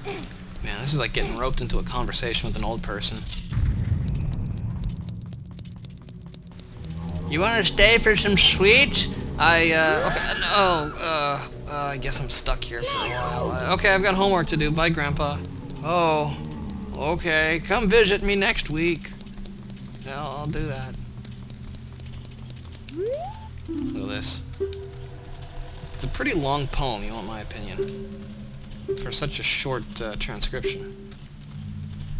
Man, this is like getting roped into a conversation with an old person. You want to stay for some sweets? Okay, no, I guess I'm stuck here for a while. Okay, I've got homework to do. Bye, Grandpa. Oh, okay, come visit me next week. Yeah, I'll do that. Look at this. It's a pretty long poem, you want my opinion, for such a short transcription.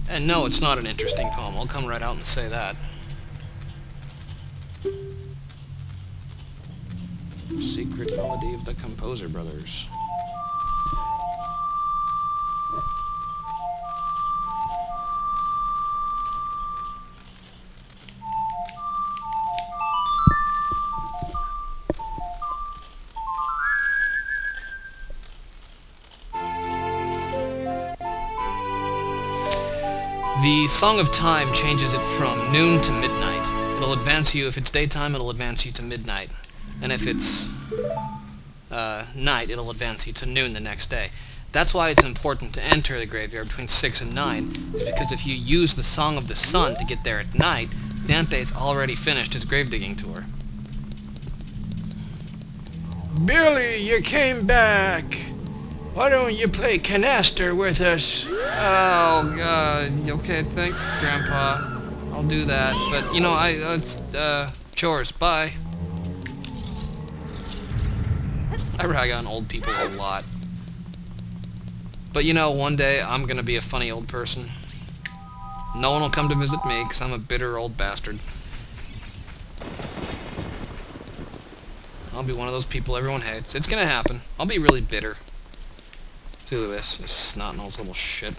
And no, it's not an interesting poem. I'll come right out and say that. Secret melody of the Composer Brothers. The Song of Time changes it from noon to midnight. It'll advance you, if it's daytime, it'll advance you to midnight. And if it's night, it'll advance you to noon the next day. That's why it's important to enter the graveyard between 6 and 9, is because if you use the Song of the Sun to get there at night, Dante's already finished his grave digging tour. Billy, you came back! Why don't you play canaster with us? Oh, God. Okay, thanks, Grandpa. I'll do that. But, you know, it's chores. Bye. I rag on old people a lot. But, you know, one day I'm gonna be a funny old person. No one will come to visit me, because I'm a bitter old bastard. I'll be one of those people everyone hates. It's gonna happen. I'll be really bitter. See, look at this snot-nosed little shit.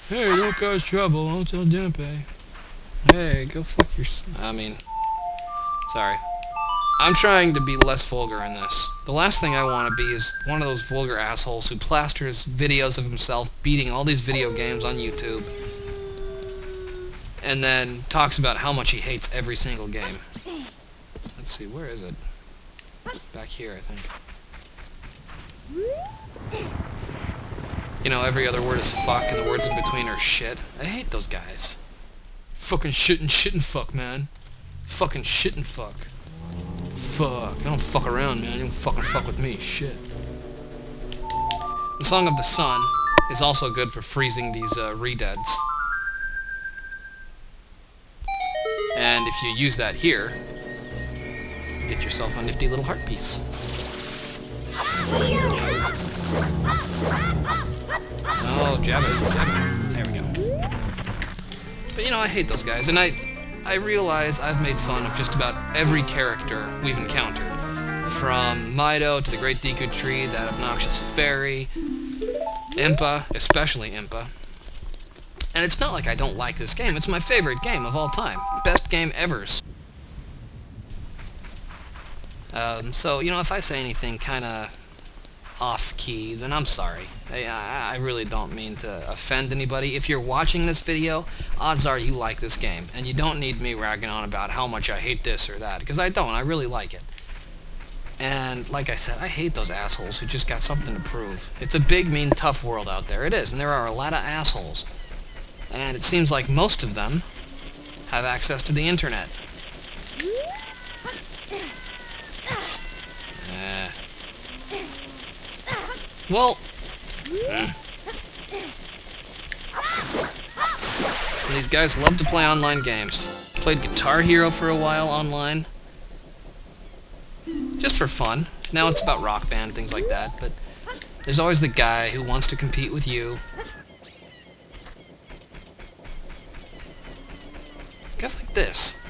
Hey, don't cause trouble. I'll tell Dempe. Hey, go fuck sorry. I'm trying to be less vulgar in this. The last thing I want to be is one of those vulgar assholes who plasters videos of himself beating all these video games on YouTube and then talks about how much he hates every single game. Let's see, where is it? Back here, I think. You know, every other word is fuck, and the words in between are shit. I hate those guys. Fucking shit and fuck, man. Fucking shit and fuck. Fuck. I don't fuck around, man. You don't fucking fuck with me. Shit. The Song of the Sun is also good for freezing these redeads. And if you use that here, you get yourself a nifty little heart piece. Oh, jab it. There we go. But you know, I hate those guys, and I realize I've made fun of just about every character we've encountered. From Mido to the Great Deku Tree, that obnoxious fairy, Impa, especially Impa. And it's not like I don't like this game, it's my favorite game of all time. Best game ever. So, you know, if I say anything kinda off-key, then I'm sorry. I really don't mean to offend anybody. If you're watching this video, odds are you like this game, and you don't need me ragging on about how much I hate this or that, because I don't. I really like it. And, like I said, I hate those assholes who just got something to prove. It's a big, mean, tough world out there. It is, and there are a lot of assholes. And it seems like most of them have access to the internet. Well, these guys love to play online games. Played Guitar Hero for a while online. Just for fun. Now it's about Rock Band, things like that, but there's always the guy who wants to compete with you. Guys like this.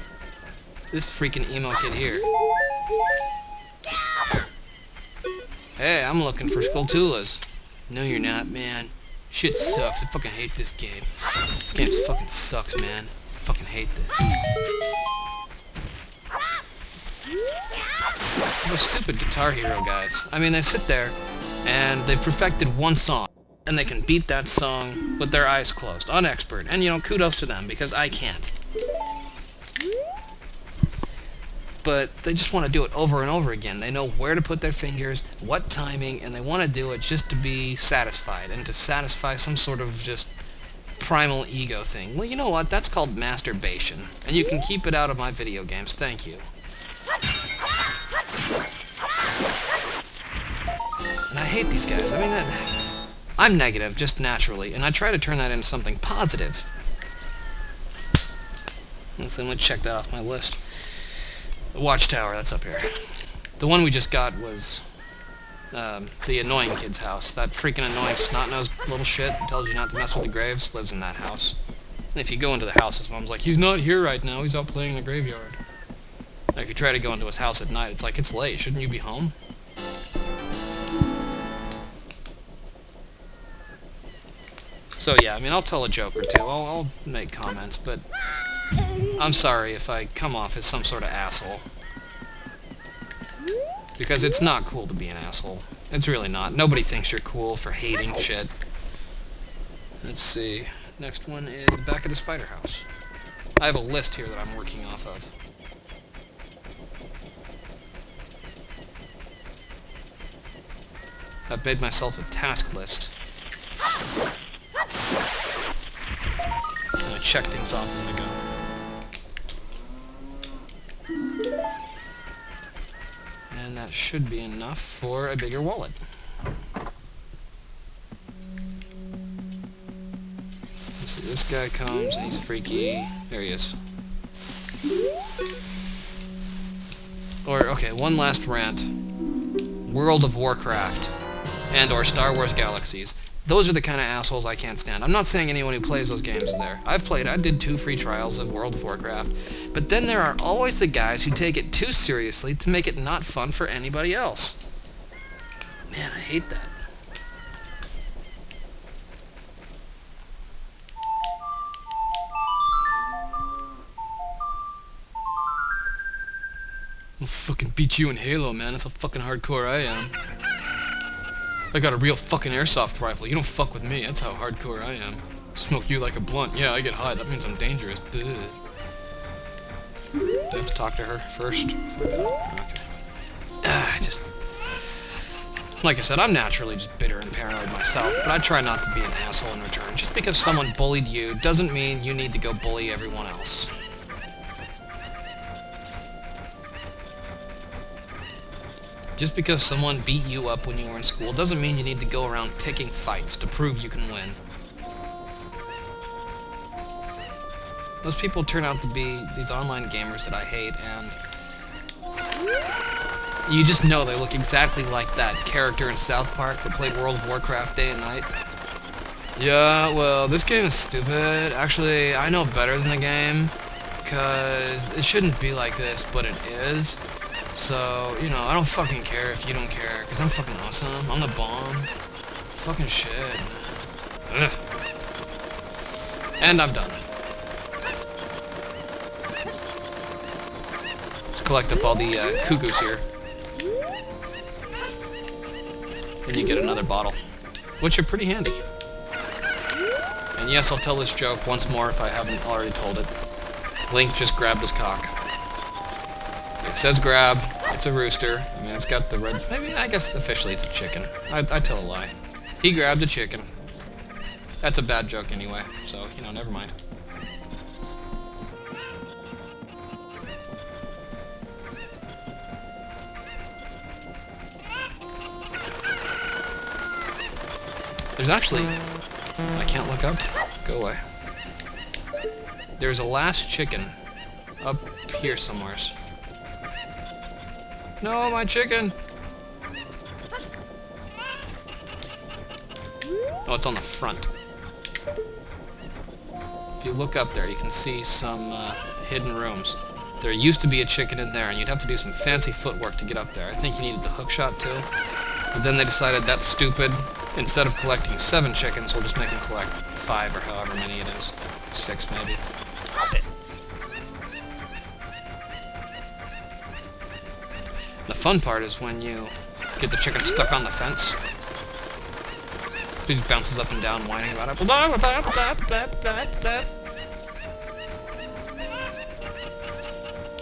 This freaking emo kid here. Hey, I'm looking for Skulltulas. No, you're not, man. Shit sucks. I fucking hate this game. This game fucking sucks, man. I fucking hate this. Those stupid Guitar Hero guys. I mean, they sit there, and they've perfected one song, and they can beat that song with their eyes closed. Unexpert. And, you know, kudos to them, because I can't. but they just want to do it over and over again. They know where to put their fingers, what timing, and they want to do it just to be satisfied and to satisfy some sort of just primal ego thing. Well, you know what? That's called masturbation, and you can keep it out of my video games. Thank you. And I hate these guys. I mean, I'm negative, just naturally, and I try to turn that into something positive. So I'm going to check that off my list. The watchtower, that's up here. The one we just got was the annoying kid's house. That freaking annoying snot-nosed little shit that tells you not to mess with the graves lives in that house. And if you go into the house, his mom's like, he's not here right now, he's out playing in the graveyard. Now, if you try to go into his house at night, it's like, it's late, shouldn't you be home? So yeah, I mean, I'll tell a joke or two, I'll make comments, but I'm sorry if I come off as some sort of asshole. Because it's not cool to be an asshole. It's really not. Nobody thinks you're cool for hating shit. Let's see. Next one is the back of the spider house. I have a list here that I'm working off of. I've made myself a task list. I'm gonna check things off as I go. And that should be enough for a bigger wallet. Let's see, this guy comes and he's freaky. There he is. Or, okay, one last rant. World of Warcraft and or Star Wars Galaxies. Those are the kind of assholes I can't stand. I'm not saying anyone who plays those games is there. I did 2 free trials of World of Warcraft. But then there are always the guys who take it too seriously to make it not fun for anybody else. Man, I hate that. I'll fucking beat you in Halo, man. That's how fucking hardcore I am. I got a real fucking airsoft rifle. You don't fuck with me. That's how hardcore I am. Smoke you like a blunt. Yeah, I get high. That means I'm dangerous. Duh. Do I have to talk to her first? Okay. Just... Like I said, I'm naturally just bitter and paranoid myself, but I try not to be an asshole in return. Just because someone bullied you doesn't mean you need to go bully everyone else. Just because someone beat you up when you were in school doesn't mean you need to go around picking fights to prove you can win. Those people turn out to be these online gamers that I hate, and you just know they look exactly like that character in South Park that played World of Warcraft day and night. Yeah, well, this game is stupid. Actually, I know better than the game, because it shouldn't be like this, but it is. So, you know, I don't fucking care if you don't care, because I'm fucking awesome. I'm the bomb. Fucking shit, man. Ugh. And I'm done. Let's collect up all the cuckoos here. Then you get another bottle, which are pretty handy. And yes, I'll tell this joke once more if I haven't already told it. Link just grabbed his cock. It says grab, it's a rooster. I mean, it's got the red... Maybe, I guess officially it's a chicken. I tell a lie. He grabbed a chicken. That's a bad joke anyway, so, you know, never mind. There's actually... I can't look up. Go away. There's a last chicken up here somewheres. No, my chicken! Oh, it's on the front. If you look up there, you can see some hidden rooms. There used to be a chicken in there, and you'd have to do some fancy footwork to get up there. I think you needed the hookshot too. But then they decided that's stupid. Instead of collecting 7 chickens, we'll just make them collect 5 or however many it is. 6 maybe. The fun part is when you get the chicken stuck on the fence. He just bounces up and down whining about it.